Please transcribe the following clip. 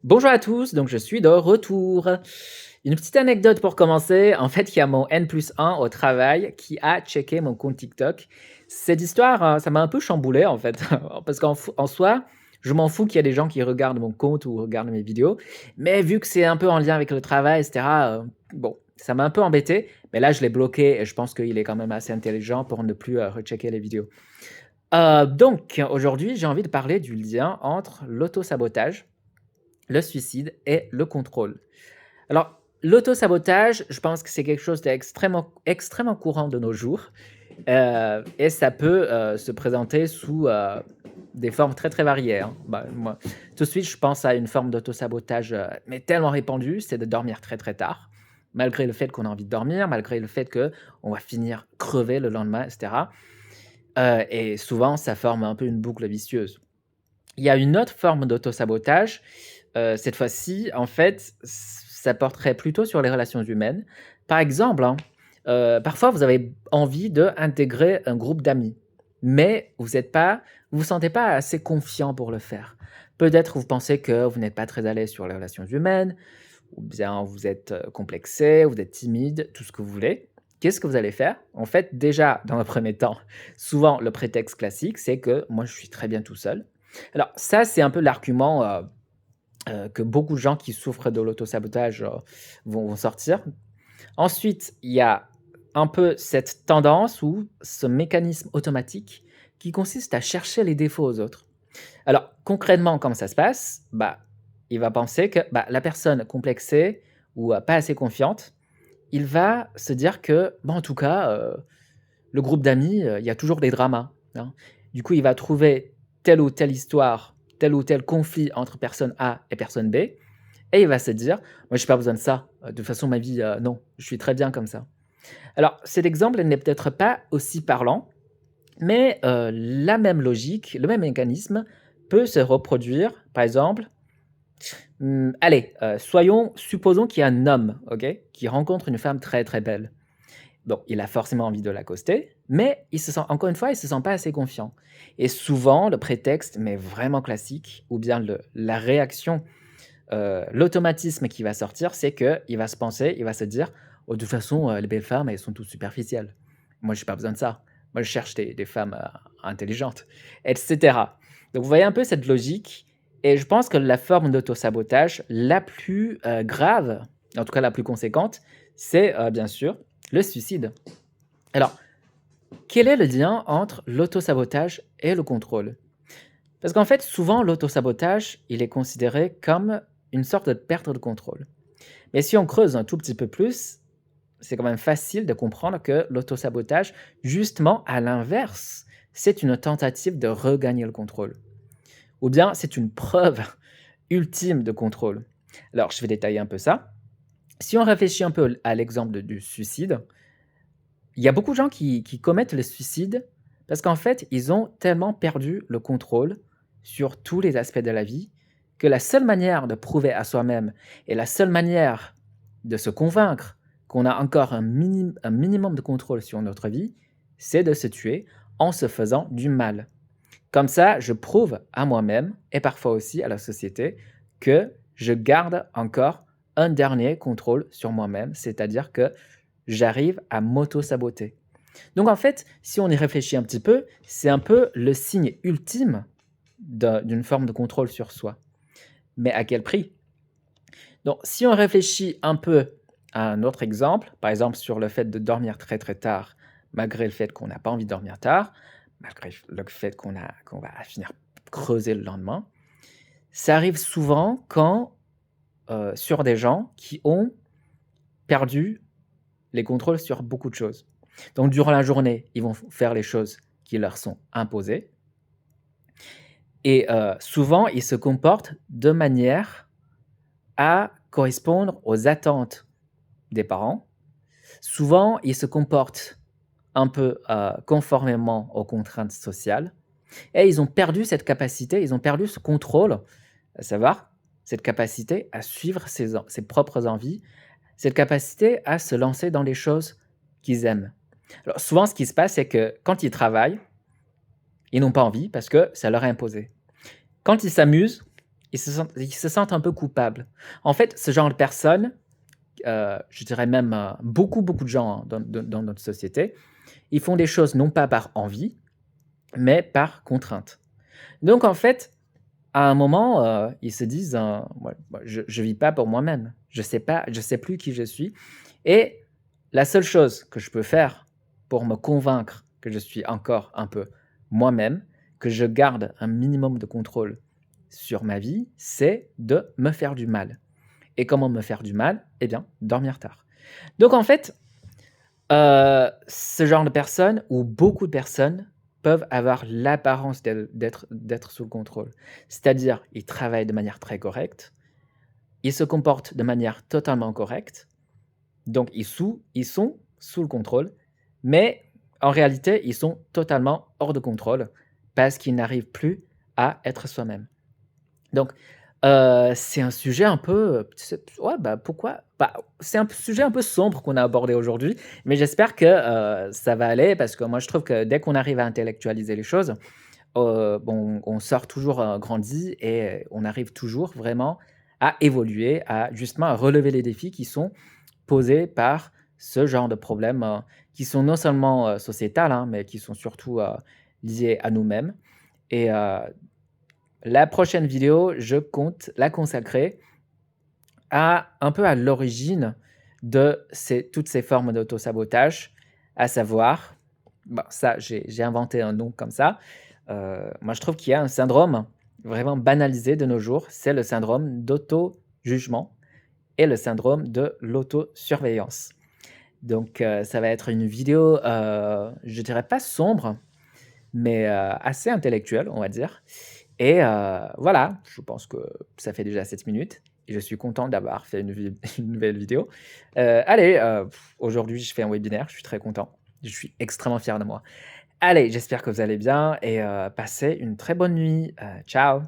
Bonjour à tous, donc je suis de retour. Une petite anecdote pour commencer. En fait, il y a mon N+1 au travail qui a checké mon compte TikTok. Cette histoire, ça m'a un peu chamboulé en fait, parce en soi, je m'en fous qu'il y a des gens qui regardent mon compte ou regardent mes vidéos, mais vu que c'est un peu en lien avec le travail et cetera, bon, ça m'a un peu embêté, mais là je l'ai bloqué et je pense qu'il est quand même assez intelligent pour ne plus, rechecker les vidéos. Donc aujourd'hui, j'ai envie de parler du lien entre l'auto-sabotage, le suicide et le contrôle. Alors, l'auto-sabotage, je pense que c'est quelque chose extrêmement courant de nos jours, et ça peut, se présenter sous, des formes très, très variées, hein. Bah, moi, tout de suite, je pense à une forme d'auto-sabotage, mais tellement répandue, c'est de dormir très, très tard, malgré le fait qu'on a envie de dormir, malgré le fait qu'on va finir crevé le lendemain et cetera, et souvent ça forme un peu une boucle vicieuse. Il y a une autre forme d'auto-sabotage, cette fois-ci, en fait, ça porterait plutôt sur les relations humaines. Par exemple, hein, parfois vous avez envie d'intégrer un groupe d'amis, mais vous vous sentez pas assez confiant pour le faire. Peut-être vous pensez que vous n'êtes pas très à l'aise sur les relations humaines, ou bien vous êtes, complexé, vous êtes timide, tout ce que vous voulez. Qu'est-ce que vous allez faire? En fait, déjà, dans un premier temps, souvent le prétexte classique, c'est que: «Moi, je suis très bien tout seul». Alors ça, c'est un peu l'argument, que beaucoup de gens qui souffrent de l'autosabotage, vont sortir. Ensuite, il y a un peu cette tendance ou ce mécanisme automatique qui consiste à chercher les défauts aux autres. Alors concrètement, comment ça se passe? Bah, il va penser que, bah, la personne complexée ou, pas assez confiante, il va se dire que, bah, en tout cas, le groupe d'amis, il y a toujours des dramas, hein. Du coup, il va trouver telle ou telle histoire, tel ou tel conflit entre personne A et personne B et il va se dire: «Moi, j'ai pas besoin de ça. De toute façon, ma vie, non, je suis très bien comme ça». Alors, cet exemple n'est peut-être pas aussi parlant, mais la même logique, le même mécanisme peut se reproduire, par exemple, allez, supposons qu'il y a un homme, OK, qui rencontre une femme très, très belle. Bon, il a forcément envie de l'accoster, mais il se sent encore une fois, il se sent pas assez confiant et souvent le prétexte, mais vraiment classique ou bien le la réaction, l'automatisme qui va sortir, c'est qu'il va se penser, il va se dire: «Oh de toute façon, les belles femmes, elles sont toutes superficielles. Moi, j'ai pas besoin de ça. Moi, je cherche des femmes, intelligentes» et cetera. Donc vous voyez un peu cette logique et je pense que la forme d'autosabotage la plus, grave, en tout cas la plus conséquente, c'est, bien sûr, le suicide. Alors, quel est le lien entre l'autosabotage et le contrôle? Parce qu'en fait, souvent, l'autosabotage, il est considéré comme une sorte de perte de contrôle. Mais si on creuse un tout petit peu plus, c'est quand même facile de comprendre que l'autosabotage, justement, à l'inverse, c'est une tentative de regagner le contrôle. Ou bien c'est une preuve ultime de contrôle. Alors, je vais détailler un peu ça. Si on réfléchit un peu à l'exemple du suicide, il y a beaucoup de gens qui commettent le suicide parce qu'en fait, ils ont tellement perdu le contrôle sur tous les aspects de la vie que la seule manière de prouver à soi-même et la seule manière de se convaincre qu'on a encore un minimum de contrôle sur notre vie, c'est de se tuer en se faisant du mal. Comme ça, je prouve à moi-même et parfois aussi à la société que je garde encore un dernier contrôle sur moi-même, c'est-à-dire que j'arrive à m'auto-saboter. Donc en fait, si on y réfléchit un petit peu, c'est un peu le signe ultime d'une forme de contrôle sur soi. Mais à quel prix? Donc si on réfléchit un peu à un autre exemple, par exemple sur le fait de dormir très, très tard, malgré le fait qu'on n'a pas envie de dormir tard, malgré le fait qu'on va finir creuser le lendemain, ça arrive souvent quand, sur des gens qui ont perdu les contrôles sur beaucoup de choses. Donc durant la journée, ils vont faire les choses qui leur sont imposées et souvent, ils se comportent de manière à correspondre aux attentes des parents. Souvent, ils se comportent un peu, conformément aux contraintes sociales et ils ont perdu cette capacité, ils ont perdu ce contrôle, à savoir cette capacité à suivre ses propres envies, cette capacité à se lancer dans les choses qu'ils aiment. Alors souvent, ce qui se passe, c'est que quand ils travaillent, ils n'ont pas envie parce que ça leur est imposé. Quand ils s'amusent, ils se sentent un peu coupables. En fait, ce genre de personnes, je dirais même, beaucoup, beaucoup de gens, hein, dans notre société, ils font des choses non pas par envie, mais par contrainte. Donc en fait, à un moment, ils se disent, moi je vis pas pour moi-même. Je sais plus qui je suis et la seule chose que je peux faire pour me convaincre que je suis encore un peu moi-même, que je garde un minimum de contrôle sur ma vie, c'est de me faire du mal. Et comment me faire du mal? Eh bien, dormir tard. Donc en fait, ce genre de personnes ou beaucoup de personnes peuvent avoir l'apparence d'être sous le contrôle. C'est-à-dire, ils travaillent de manière très correcte, ils se comportent de manière totalement correcte, donc ils sont sous le contrôle, mais en réalité, ils sont totalement hors de contrôle parce qu'ils n'arrivent plus à être soi-même. Donc, c'est un sujet un peu, ouais, bah, pourquoi bah, c'est un sujet un peu sombre qu'on a abordé aujourd'hui, mais j'espère que, ça va aller parce que moi je trouve que dès qu'on arrive à intellectualiser les choses, bon, on sort toujours, grandi et on arrive toujours vraiment à évoluer, à justement à relever les défis qui sont posés par ce genre de problèmes, qui sont non seulement, sociétals, hein, mais qui sont surtout, liés à nous-mêmes et la prochaine vidéo, je compte la consacrer à un peu à l'origine de toutes ces formes d'auto-sabotage, à savoir, bah, ça, j'ai inventé un nom comme ça. Moi, je trouve qu'il y a un syndrome vraiment banalisé de nos jours, c'est le syndrome d'auto-jugement et le syndrome de l'auto-surveillance. Donc, ça va être une vidéo, je dirais pas sombre, mais assez intellectuelle, on va dire. Et voilà, je pense que ça fait déjà 7 minutes et je suis content d'avoir fait une nouvelle vidéo. Allez, aujourd'hui, je fais un webinaire, je suis très content. Je suis extrêmement fier de moi. Allez, j'espère que vous allez bien et passez une très bonne nuit. Ciao.